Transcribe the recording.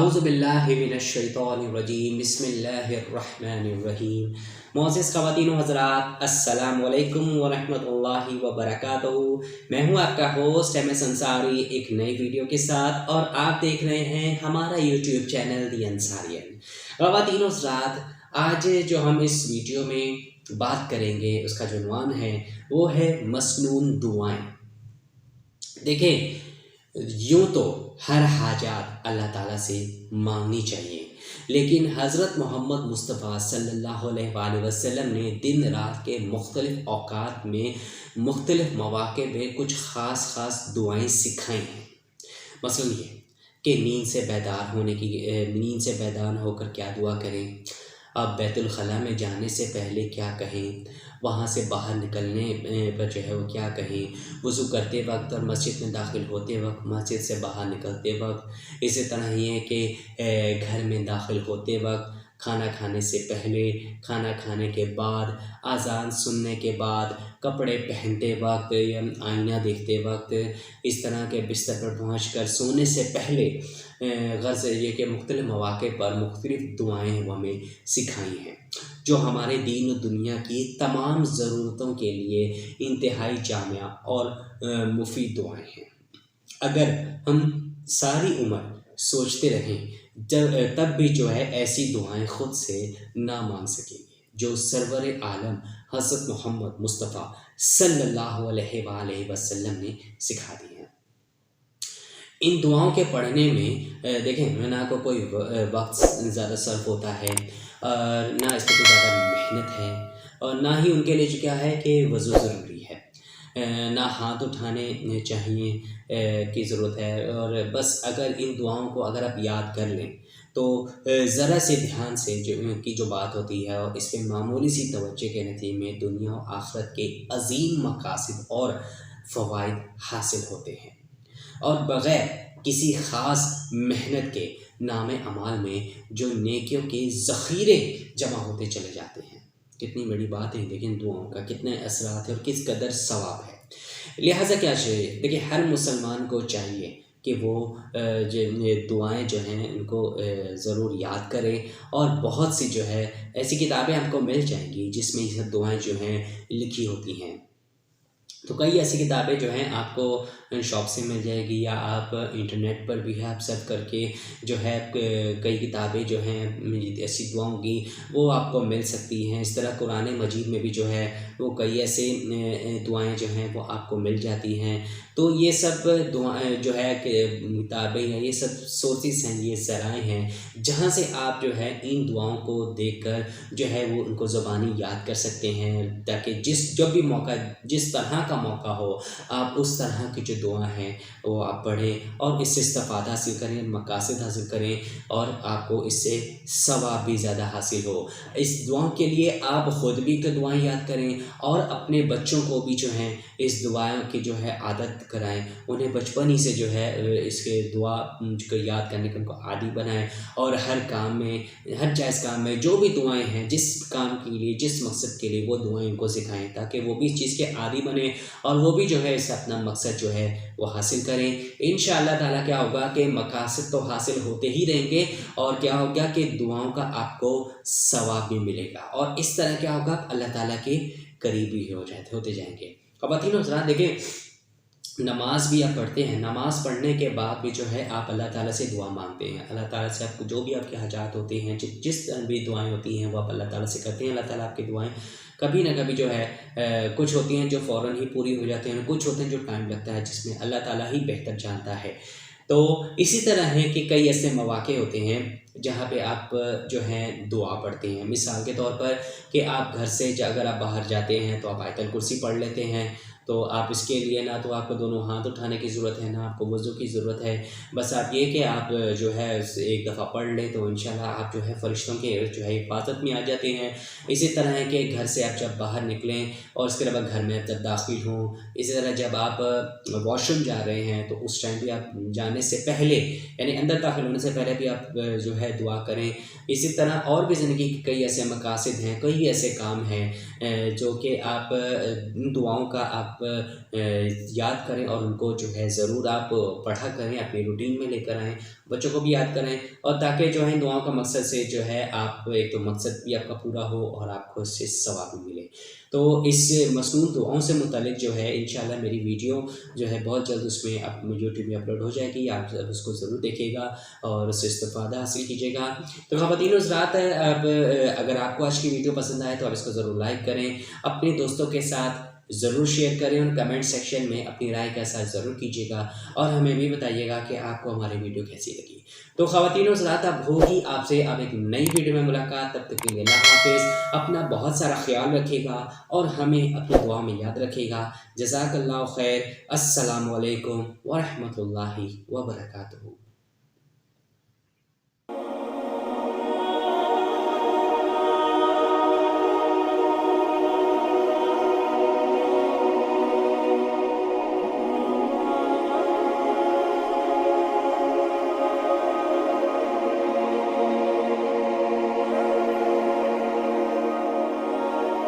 अऊज़ु बिल्लाहि मिनश्शैतानिर्रजीम बिस्मिल्लाहिर्रहमानिर्रहीम। मोअज़्ज़िज़ ख़वातीन व हज़रात, अस्सलामु अलैकुम व रहमतुल्लाहि व बरकातहू। मैं हूँ आपका होस्ट एमएस अंसारी एक नई वीडियो के साथ, और आप देख रहे हैं हमारा यूट्यूब चैनल दी अंसारियन। ख़वातीन व हज़रात, आज जो हम इस वीडियो में बात करेंगे उसका जो उन्वान है वो है मसनून दुआएं। देखें, यूँ तो हर हाजात अल्लाह ताला से मांगनी चाहिए, लेकिन हज़रत मोहम्मद मुस्तफ़ा सल्लल्लाहु अलैहि वसल्लम ने दिन रात के मुख्तलिफ़ औक़ात में मुख्तलिफ़ मौक़े पे कुछ ख़ास दुआएं सिखाई हैं। मसलन ये कि नींद से बेदार होकर क्या दुआ करें, अब बैतुल ख़ला में जाने से पहले क्या कहें, वहाँ से बाहर निकलने पर जो है वो क्या कहें, वज़ू करते वक्त और मस्जिद में दाखिल होते वक्त, मस्जिद से बाहर निकलते वक्त। इसी तरह ये कि घर में दाखिल होते वक्त, खाना खाने से पहले, खाना खाने के बाद, आज़ान सुनने के बाद, कपड़े पहनते वक्त या आईना देखते वक्त, इस तरह के बिस्तर पर पहुंचकर सोने से पहले गर्ज़ ये कि मुख्तलिफ़ मौक़े पर मुख्तलिफ़ दुआएं वो हमें सिखाई हैं, जो हमारे दीन और दुनिया की तमाम ज़रूरतों के लिए इंतहाई जामिया और मुफीद दुआएं हैं। अगर हम सारी उम्र सोचते रहें तब भी जो है ऐसी दुआएं ख़ुद से ना मांग सकेंगे जो सरवर आलम हज़रत मोहम्मद मुस्तफ़ा सल्लल्लाहु अलैहि वसल्लम ने सिखा दी हैं। इन दुआओं के पढ़ने में देखें, ना को कोई वक्त ज़्यादा सर्फ होता है, और ना इसमें कोई ज़्यादा मेहनत है, और ना ही उनके लिए क्या है कि वज़ू ज़रूरी है, ना हाथ उठाने चाहिए की ज़रूरत है। और बस अगर इन दुआओं को अगर आप याद कर लें तो ज़रा से ध्यान से जो बात होती है, और इस पर मामूली सी तवज्जो के नतीजे में दुनिया और आखिरत के अज़ीम मकासद और फ़वाइद हासिल होते हैं, और बग़ैर किसी ख़ास मेहनत के नामे अमाल में जो नेकियों के ज़ख़ीरे जमा होते चले जाते हैं। कितनी बड़ी बात है, लेकिन दुआओं का कितने असरात है और किस कदर सवाब है। लिहाजा क्या चाहिए, देखिए हर मुसलमान को चाहिए कि वो दुआएं जो हैं उनको ज़रूर याद करें, और बहुत सी जो है ऐसी किताबें आपको मिल जाएंगी जिसमें ये सब दुआएं जो हैं लिखी होती हैं। तो कई ऐसी किताबें जो हैं आपको शॉप से मिल जाएगी, या आप इंटरनेट पर भी है आप सर्च करके जो है कई किताबें जो हैं ऐसी दुआओं की वो आपको मिल सकती हैं। इस तरह कुरान मजीद में भी जो है वो कई ऐसे दुआएं जो हैं वो आपको मिल जाती हैं। तो ये सब दुआएं जो है किताबें हैं, ये सब सोर्सेस हैं, ये ज़राए हैं जहाँ से आप जो है इन दुआओं को देखकर जो है वो उनको ज़बानी याद कर सकते हैं, ताकि जब भी मौका, जिस तरह का मौका हो, आप उस तरह की जो दुआ हैं वो आप पढ़ें और इससे इस्तिफ़ादा हासिल करें, मकासद हासिल करें, और आपको इससे सवाब भी ज़्यादा हासिल हो। इस दुआओं के लिए आप ख़ुद भी तो दुआएं याद करें, और अपने बच्चों को भी जो है इस दुआओं की जो है आदत कराएं, उन्हें बचपन ही से जो है इसके दुआ को याद करने का उनको आदी बनाएं, और हर काम में, हर जायज़ काम में जो भी दुआएं हैं, जिस काम के लिए, जिस मकसद के लिए, वो दुआएं उनको सिखाएं, ताकि वो भी इस चीज़ के आदी बने और वो भी जो है इससे अपना मकसद जो है वो हासिल करें। इंशाअल्लाह ताला क्या होगा कि मकासद तो हासिल होते ही रहेंगे, और क्या होगा कि दुआओं का आपको सवाब भी मिलेगा, और इस तरह क्या होगा, अल्लाह ताला के करीब भी होते जाएंगे। ख़वातीन और हज़रात, देखें नमाज भी आप पढ़ते हैं, नमाज पढ़ने के बाद भी जो है आप अल्लाह ताला से दुआ मांगते हैं। अल्लाह ताला से आपको जो भी आपके हाजात होते हैं, जिस तरह भी दुआएं होती हैं वो आप अल्लाह ताला से करते हैं। अल्लाह ताला आपकी दुआएं कभी ना कभी जो है कुछ होती हैं जो फ़ौरन ही पूरी हो जाती हैं, कुछ होते हैं जो टाइम लगता है, जिसमें अल्लाह ताला ही बेहतर जानता है। तो इसी तरह है कि कई ऐसे मौक़े होते हैं जहाँ पे आप जो हैं दुआ पढ़ते हैं। मिसाल के तौर पर कि आप घर से अगर आप बाहर जाते हैं तो आप आयतल कुर्सी पढ़ लेते हैं, तो आप इसके लिए ना तो आपको दोनों हाथ उठाने की ज़रूरत है, ना आपको वज़ू की ज़रूरत है। बस आप ये कि आप जो है एक दफ़ा पढ़ लें तो इंशाल्लाह आप जो है फ़रिश्तों के जो है हिफाज़त में आ जाते हैं। इसी तरह है कि घर से आप जब बाहर निकलें और उसके अलावा घर में जब दाखिल हों, इसी तरह जब आप वॉशरूम जा रहे हैं तो उस टाइम भी आप जाने से पहले, यानी अंदर दाखिल होने से पहले भी आप जो है दुआ करें। इसी तरह और भी ज़िंदगी के कई ऐसे मकासद हैं, कई ऐसे काम हैं जो कि आप दुआओं का आप آپ یاد کریں اور ان کو جو ہے ضرور آپ پڑھا کریں، اپنی روٹین میں لے کر آئیں، بچوں کو بھی یاد کریں، اور تاکہ جو ہے دعاؤں کا مقصد سے جو ہے آپ ایک تو مقصد بھی آپ کا پورا ہو اور آپ کو اس سے ثواب بھی ملے۔ تو اس مصنون دعاؤں سے متعلق جو ہے انشاءاللہ میری ویڈیو جو ہے بہت جلد اس میں یوٹیوب میں اپلوڈ ہو جائے گی، آپ اس کو ضرور دیکھیے گا اور اس سے استفادہ حاصل کیجیے گا۔ تو خواتین و حضرات، اب اگر آپ کو آج کی ویڈیو پسند آئے تو آپ اس کو ضرور لائک کریں، اپنے دوستوں کے ساتھ ضرور شیئر کریں اور کمنٹ سیکشن میں اپنی رائے کا اظہار ضرور کیجیے گا، اور ہمیں بھی بتائیے گا کہ آپ کو ہماری ویڈیو کیسی لگی۔ تو خواتین و حضرات، اب ہوگی آپ سے اب ایک نئی ویڈیو میں ملاقات، تب تک کے لیے اللہ حافظ، اپنا بہت سارا خیال رکھے گا اور ہمیں اپنی دعا میں یاد رکھے گا۔ جزاک اللہ خیر، السلام علیکم ورحمۃ اللہ وبرکاتہ۔